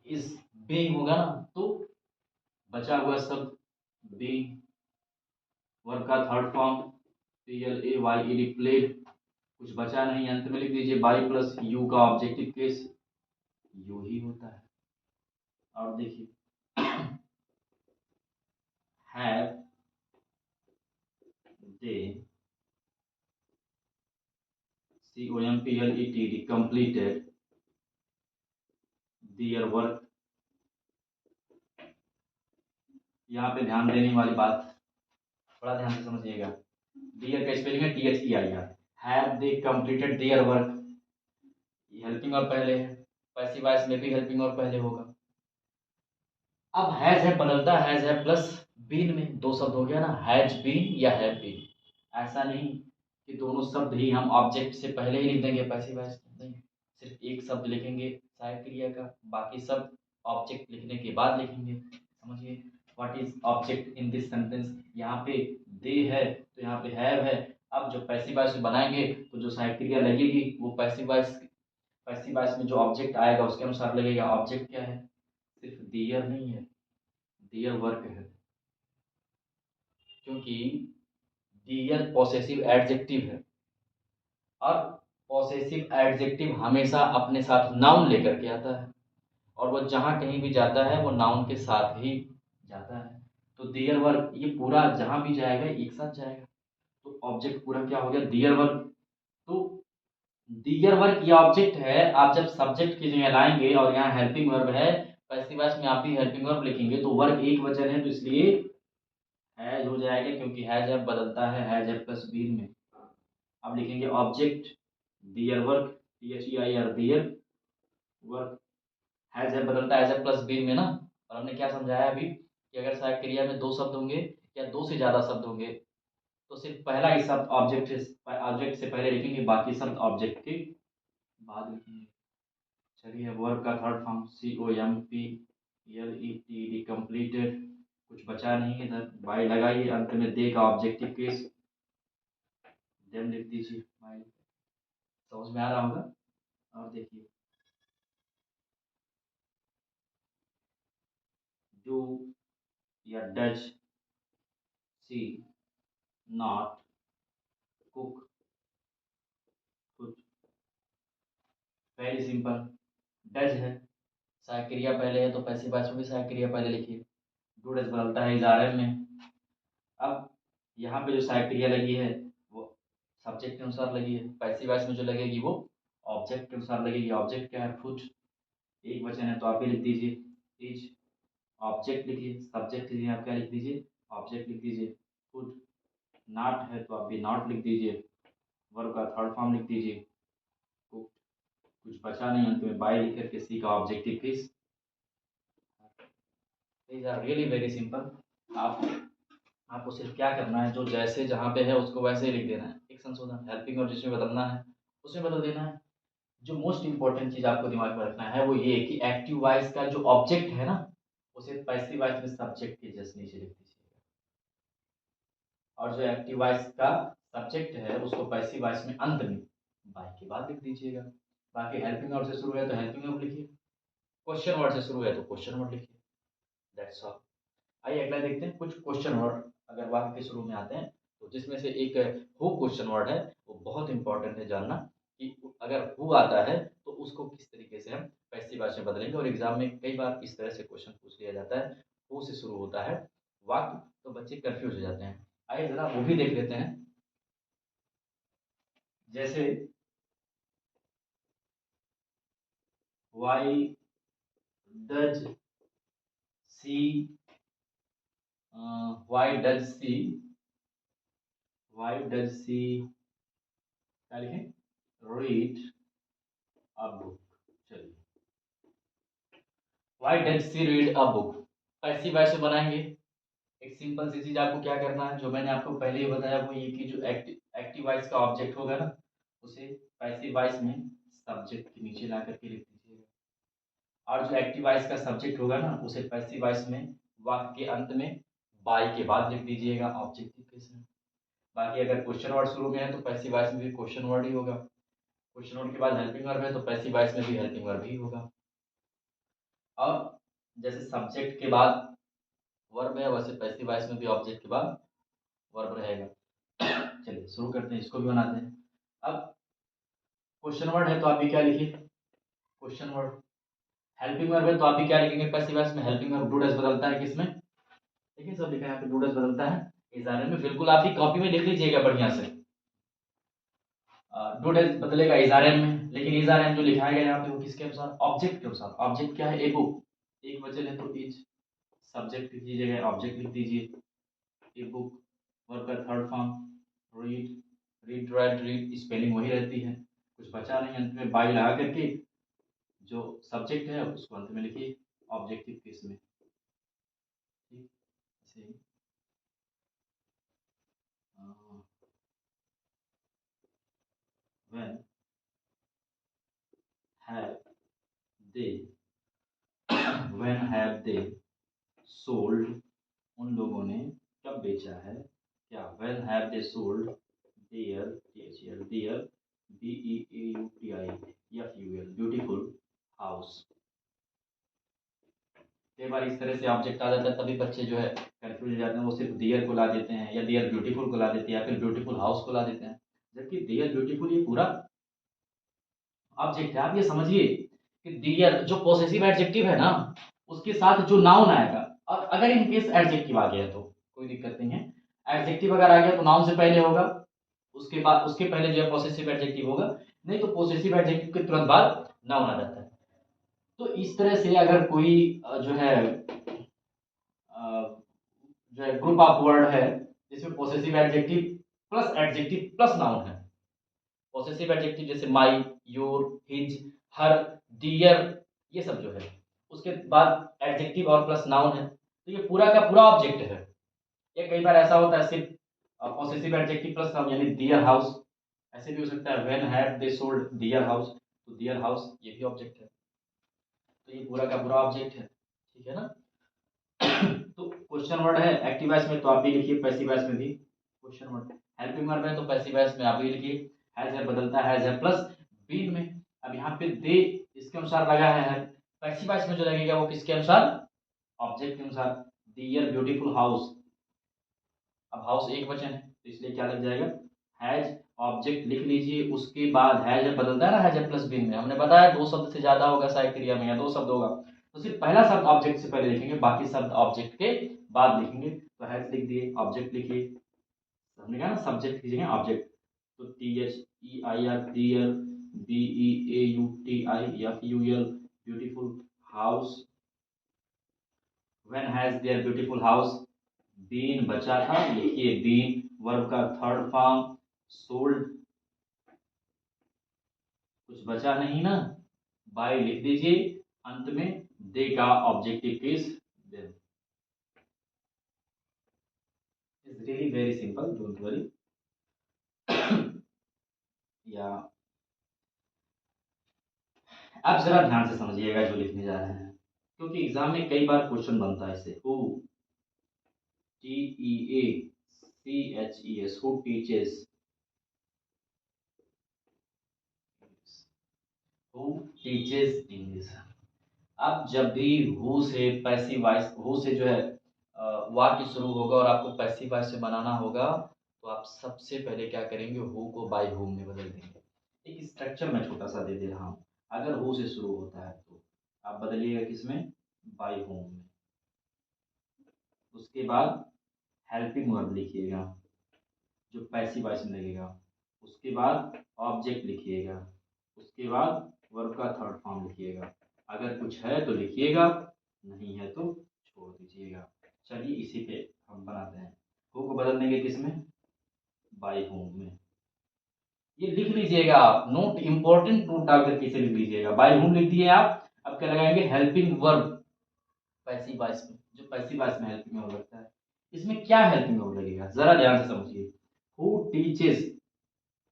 इज बीइंग होगा ना, तो बचा हुआ शब्द बीइंग, वर्ब का थर्ड फॉर्म PLAYED प्लेड, कुछ बचा नहीं, अंत में लिख दीजिए बाई प्लस यू का ऑब्जेक्टिव केस यू ही होता है। और देखिए have they COMPLETD completed their work। यहाँ पे ध्यान देने वाली बात थोड़ा ध्यान से समझिएगा, डियर का स्पेलिंग है THEIR। Have they completed their work, helping और पहले है, पैसिव वॉइस में भी हेल्पिंग और पहले होगा। अब हैज है बदलता है हैज है प्लस बीन में, दो शब्द हो गया ना, हैज बीन या हैव बीन। ऐसा नहीं कि दोनों शब्द ही हम ऑब्जेक्ट से पहले ही लिख देंगे पैसिव वॉइस, नहीं, सिर्फ एक शब्द लिखेंगे सहायक क्रिया का, बाकी सब ऑब्जेक्ट लिखने के बाद लिखेंगे। समझिए what is object in this sentence, यहाँ पे दे है तो यहाँ पे हैव है। अब जो पैसिव वॉइस बनाएंगे तो जो सहायक क्रिया लगेगी वो पैसिव वॉइस में जो ऑब्जेक्ट आएगा उसके अनुसार लगेगा। ऑब्जेक्ट क्या है, सिर्फ दियर नहीं है, दियर वर्क है, क्योंकि दियर पॉसेसिव एडजेक्टिव है और पॉसेसिव एडजेक्टिव हमेशा अपने साथ नाउन लेकर के आता है, और वो जहां कहीं भी जाता है वो नाउन के साथ ही जाता है। तो दियर वर्क ये पूरा जहां भी जाएगा एक साथ जाएगा, तो ऑब्जेक्ट पूरा क्या हो गया दियर वर्क। तो दियर वर्क ये ऑब्जेक्ट है, आप जब सब्जेक्ट की जगह लाएंगे और यहाँ हेल्पिंग वर्ब है, पैसिव वॉइस में आप भी हेल्पिंग वर्ब लिखेंगे, तो वर्क एक वचन है तो इसलिए हैज हो जाएगा, क्योंकि हैज है बदलता है हैज है प्लस बीन में। अब लिखेंगे object their work THEIR their work, has है बदलता है हैज है प्लस बीन में ना। और हमने क्या समझाया अभी कि अगर सहायक क्रिया में दो शब्द होंगे या दो से ज्यादा शब्द होंगे तो सिर्फ पहला ही शब्द ऑब्जेक्ट से पहले लिखेंगे, बाकी शब्द ऑब्जेक्ट के बाद लिखेंगे। चलिए वर्ब का थर्ड फॉर्म COMPLETD कंप्लीटेड, कुछ बचा नहीं है इधर, बाई लगाइए, अंत में दे का ऑब्जेक्टिव केस देन लिख दीजिए बाई। समझ में आ रहा होगा। और देखिए डू या डज सी नॉट कुक कुछ, वेरी सिंपल, डज है सहायक क्रिया पहले है तो पैसिव वॉइस में भी सहायक क्रिया पहले लिखिए, डू डज बदलता है इज आर एम में। अब यहाँ पे जो सहायक क्रिया लगी है वो सब्जेक्ट के अनुसार लगी है, पैसिव वॉइस में जो लगेगी वो ऑब्जेक्ट के अनुसार लगेगी। ऑब्जेक्ट क्या है? फुट, एक वचन है तो आप ये लिख दीजिए इज। ऑब्जेक्ट लिखिए, सब्जेक्ट लीजिए आप क्या लिख दीजिए? ऑब्जेक्ट लिख दीजिए फुट। नॉट है तो आप भी नॉट लिख दीजिए, वर्ब का थर्ड फॉर्म लिख दीजिए कुक। कुछ बचा नहीं अंत में बाय लिख करके सी का objective fish. These are really very simple. आपको सिर्फ क्या करना है, जो जैसे जहाँ पे है उसको वैसे ही लिख देना है। एक संशोधन हेल्पिंग और जिसमें बदलना है उसमें बदल देना है। जो मोस्ट इंपॉर्टेंट चीज आपको दिमाग में रखना है वो ये कि एक्टिव वॉइस का जो ऑब्जेक्ट है ना उसे पैसिव वॉइस में सब्जेक्ट के जस्ट नीचे लिख दीजिएगा, और जो एक्टिव वॉइस का सब्जेक्ट है उसको पैसिव वॉइस में अंत में बाय के बाद लिख दीजिएगा। बाकी हेल्पिंग वर्ड से शुरू है तो हेल्पिंग वर्ब लिखिए, क्वेश्चन वर्ड से शुरू है तो क्वेश्चन वर्ड लिखिए। That's all. आइए अगला देखते हैं। कुछ क्वेश्चन वर्ड अगर वाक्य के शुरू में आते हैं तो जिसमें से एक हु क्वेश्चन वर्ड है, वो बहुत इंपॉर्टेंट है जानना कि अगर हु आता है तो उसको किस तरीके से हम पैसिव वॉइस में बदलेंगे। और एग्जाम में कई बार इस तरह से क्वेश्चन पूछ लिया जाता है, हु से शुरू होता है वाक्य, तो बच्चे कंफ्यूज हो जाते हैं। आइए जरा वो भी देख लेते हैं। जैसे why does she, why does she, why does she क्या लिखें? Read a book. चलिए, why does she read a book passive voice में बनाएंगे। एक सिंपल सी चीज आपको क्या करना है, जो मैंने आपको पहले ही बताया वो ये कि जो एक्टिव वॉइस का ऑब्जेक्ट होगा ना उसे पैसिव वॉइस में सब्जेक्ट के नीचे ला करके लिख दीजिएगा, और जो एक्टिव वॉइस का सब्जेक्ट होगा ना उसे पैसिव वॉइस में वाक्य के अंत में बाय के बाद लिख दीजिएगा ऑब्जेक्टिव केस में। बाकी अगर क्वेश्चन वर्ड शुरू में है तो पैसिव वॉइस में भी क्वेश्चन वर्ड ही होगा, क्वेश्चन वर्ड के बाद हेल्पिंग वर्ब है तो पैसिव वॉइस में भी हेल्पिंग वर्ब ही होगा। और जैसे सब्जेक्ट के बाद वर्ब है वैसे पैसिव वॉइस में भी ऑब्जेक्ट के बाद वर्ब रहेगा। चलिए शुरू करते हैं, इसको भी बनाते हैं। अब क्वेश्चन वर्ड है तो आप भी क्या लिखिए? Question word. हेल्पिंग वर्ब है तो आप भी क्या लिखेंगे? पैसिव वॉइस में हेल्पिंग वर्ब डू डज बदलता है किसमें? देखिए सब लिखा है यहाँ पे, डू डज बदलता है इज़ारे में। बिल्कुल आप ही कॉपी में लिख लीजिएगा बढ़िया से। डू डज बदलेगा इज़ारे में, लेकिन इज़ारे में जो लिखा गया यहाँ पे वो किसके अनुसार? ऑब्जेक्ट के अनुसार। ऑब्जेक्ट क्या है? ए बुक, एक वचन है तो इज। सब्जेक्ट लिख दीजिएगा, ऑब्जेक्ट लिख दीजिए ए बुक। वर्ब का third form read, read write read, spelling वही रहती है, कुछ बचा नहीं। अंत में बाई लगा करके जो सब्जेक्ट है उसको अंत में लिखिए ऑब्जेक्टिव केस में। ठीक, ऐसे ही when have they, when have they sold, उन लोगों ने कब बेचा है क्या? When have they sold their, their BEAUTIFUL beautiful house. कई बार इस तरह से ऑब्जेक्ट आ जाता है तभी बच्चे जो है कंफ्यूज हो जाते हैं, वो सिर्फ डियर को ला देते हैं या डियर ब्यूटीफुल को ला देते हैं या फिर ब्यूटीफुल हाउस को ला देते हैं, जबकि डियर ब्यूटीफुल ये पूरा ऑब्जेक्ट है। आप ये समझिए कि डियर जो पॉसेसिव एडजेक्टिव है ना उसके साथ जो नाउन आएगा, और अगर इन केस एडजेक्टिव आ गया तो कोई दिक्कत नहीं है। एडजेक्टिव अगर आ गया तो नाउन से पहले होगा, उसके बाद उसके पहले जो है पॉसेसिव एडजेक्टिव होगा, नहीं तो पॉसेसिव एडजेक्टिव के तुरंत बाद नाउन आ जाता है। तो इस तरह से अगर कोई जो है जो है ग्रुप ऑफ वर्ड है जिसमें possessive adjective plus adjective plus noun है। पॉसेसिव एडजेक्टिव जैसे माई, योर, हिज, हर, डियर, ये सब जो है उसके बाद एडजेक्टिव और प्लस नाउन है, तो ये पूरा का पूरा ऑब्जेक्ट है। या कई बार ऐसा होता है सिर्फ पॉसेसिव एडजेक्टिव प्लस नाउन, यानी डियर हाउस, ऐसे भी हो सकता है when had they sold their house, तो डियर हाउस ये भी ऑब्जेक्ट है, तो ये पूरा का पूरा ऑब्जेक्ट है। ठीक है ना? तो क्वेश्चन वर्ड है एक्टिव वॉइस में तो आप भी लिखिए, पैसिव वॉइस में भी क्वेश्चन वर्ड। हेल्पिंग वर्ब है तो पैसिव वॉइस में आप भी लिखिए, हैज है बदलता है हैज है प्लस बीन में। अब यहाँ पे दे इसके अनुसार लगा है, पैसिव वॉइस में जो लगेगा वो किसके अनुसार? ऑब्जेक्ट के अनुसार। डियर ब्यूटीफुल हाउस, अब हाउस एक वचन है तो इसलिए क्या लग जाएगा? हैज, ऑब्जेक्ट लिख लीजिए, उसके बाद हैज है बदलता है ना हैज है प्लस बीन में, हमने बताया दो शब्द से ज्यादा होगा सहायक क्रिया में या दो शब्द होगा तो सिर्फ पहला शब्द ऑब्जेक्ट से पहले लिखेंगे, बाकी शब्द ऑब्जेक्ट के बाद लिखेंगे। तो हैज लिख दिए, ऑब्जेक्ट लिखिए, हमने कहा ना सब्जेक्ट की जगह ऑब्जेक्ट, तो THEIR BEAUTIFUL beautiful house. When has their beautiful house been बचा था, लिखिए बीन वर्ब का थर्ड फॉर्म, सोल्ड कुछ बचा नहीं ना, बाय लिख दीजिए अंत में, दे का objective case them. It's really very simple, don't worry. या अब जरा ध्यान से समझिएगा जो लिखने जा रहे हैं, क्योंकि एग्जाम में कई बार क्वेश्चन बनता है इससे। Who, TEACHES, who teaches, who teaches English. अब जब भी हु से पैसिव वॉइस, हु से जो है वाक्य शुरू होगा और आपको पैसिव वॉइस से बनाना होगा, तो आप सबसे पहले क्या करेंगे, हु को बाय हुम में बदल देंगे। एक स्ट्रक्चर मैं छोटा सा दे दे रहा हूँ, अगर हु से शुरू होता है तो आप बदलिएगा किसमें, बाय होम में। उसके बाद हेल्पिंग वर्ब लिखिएगा जो पैसिव वॉइस में लगेगा, उसके बाद ऑब्जेक्ट लिखिएगा, उसके बाद वर्ब का थर्ड फॉर्म लिखिएगा। अगर कुछ है तो लिखिएगा, नहीं है तो छोड़ दीजिएगा। चलिए इसी पे हम बनाते हैं। हु को बदल देंगे किसमें, बाय होम में। ये लिख लीजिएगा आप, नोट इंपॉर्टेंट नोट डाल करके इसे लिख लीजिएगा। बाय होम लिख दिए आप, अब क्या लगाएंगे, हेल्पिंग वर्ब पैसिव वॉइस में, जो पैसिव वॉइस में हेल्पिंग वर्ब लगता है। इसमें क्या हेल्पिंग वर्ब लगेगा, जरा ध्यान से समझिए। Who teaches,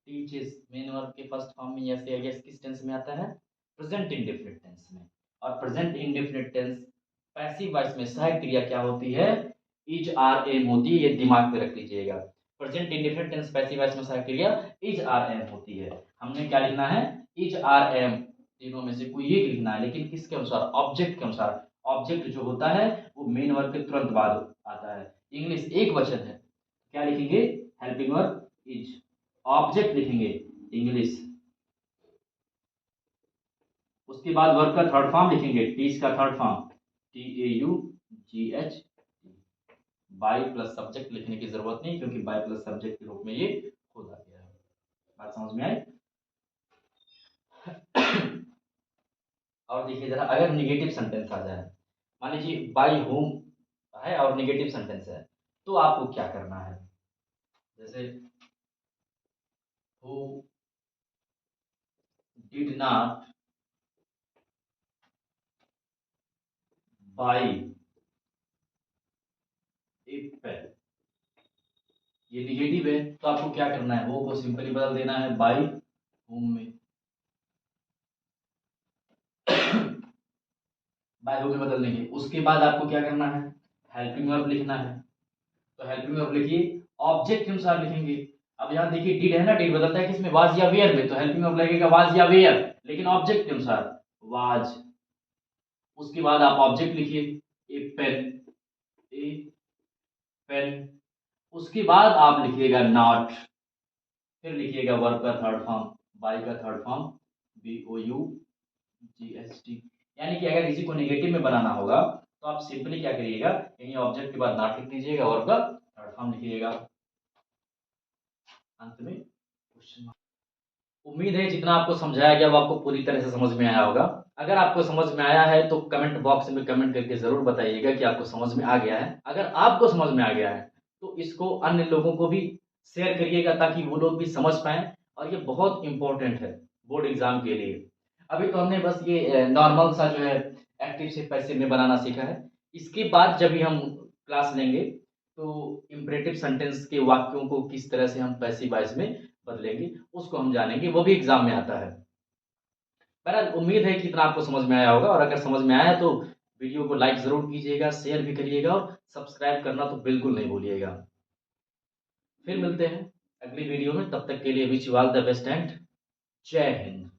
teaches main verb के फर्स्ट फॉर्म में यस या यस किस टेंस में आता है, प्रेजेंट इंडेफिनिट टेंस में। और present indefinite tense passive voice में सहायक क्रिया क्या होती है, इज आर एम होती है, ये दिमाग पे रख लीजिएगा। Present indefinite tense passive voice में सहायक क्रिया इज आर एम होती है। हमने क्या लिखना है, इज आर एम, तीनों में से कोई एक लिखना है, लेकिन किसके अनुसार, ऑब्जेक्ट के अनुसार। ऑब्जेक्ट जो होता है वो मेन वर्ब के तुरंत बाद आता है। इंग्लिश एक वचन है, क्या लिखेंगे, हेल्पिंग वर्ब इज, ऑब्जेक्ट लिखेंगे इंग्लिश, उसके बाद वर्ब का थर्ड फॉर्म लिखेंगे, टीच का third form TAUGH। By plus subject लिखने की जरूरत नहीं, क्योंकि बाय प्लस सब्जेक्ट के रूप में ये खुद आ गया है। बात समझ में आई। और देखिए जरा, अगर निगेटिव सेंटेंस आ जाए, मान लीजिए बाय होम है और निगेटिव सेंटेंस है, तो आपको क्या करना है, जैसे who did not buy a pen, ये निगेटिव है, तो आपको क्या करना है, वो को सिंपली बदल देना है बाय होम में। बाय होम में बदल देंगे, उसके बाद आपको क्या करना है, हेल्पिंग वर्ब लिखना है। तो हेल्पिंग वर्ब लिखिए, ऑब्जेक्ट के अनुसार लिखेंगे। अब यहाँ देखिए डिड है ना, डिड बदलता है किसमें, वाज या वेयर में, तो हेल्पिंग वर्ब लगेगा वाज या वेयर, लेकिन ऑब्जेक्ट के अनुसार वाज। उसके बाद आप ऑब्जेक्ट लिखिए, ए पेन, ए पेन। उसके बाद आप लिखिएगा नॉट, फिर लिखिएगा वर्ब का थर्ड फॉर्म, बाय का थर्ड फॉर्म BOUGHT। यानी कि अगर इसी को नेगेटिव में बनाना होगा तो आप सिंपली क्या करिएगा, यहीं ऑब्जेक्ट के बाद नॉट लिख दीजिएगा, वर्ब का थर्ड फॉर्म लिखिएगा, अंत में क्वेश्चन। उम्मीद है जितना आपको समझाया गया वो आपको पूरी तरह से समझ में आया होगा। अगर आपको समझ में आया है तो कमेंट बॉक्स में कमेंट करके जरूर बताइएगा कि आपको समझ में आ गया है। अगर आपको समझ में आ गया है तो इसको अन्य लोगों को भी शेयर करिएगा, ताकि वो लोग भी समझ पाएं, और ये बहुत इंपॉर्टेंट है बोर्ड एग्जाम के लिए। अभी तो हमने बस ये नॉर्मल सा जो है एक्टिव से पैसिव में बनाना सीखा है। इसके बाद जब भी हम क्लास लेंगे तो इम्परेटिव सेंटेंस के वाक्यों को किस तरह से हम पैसिव वॉइस में बदलेंगे उसको हम जानेंगे, वो भी एग्जाम में आता है। बहरहाल उम्मीद है कि इतना आपको समझ में आया होगा, और अगर समझ में आया तो वीडियो को लाइक जरूर कीजिएगा, शेयर भी करिएगा, और सब्सक्राइब करना तो बिल्कुल नहीं भूलिएगा। फिर मिलते हैं अगली वीडियो में, तब तक के लिए wish you all the best and जय हिंद।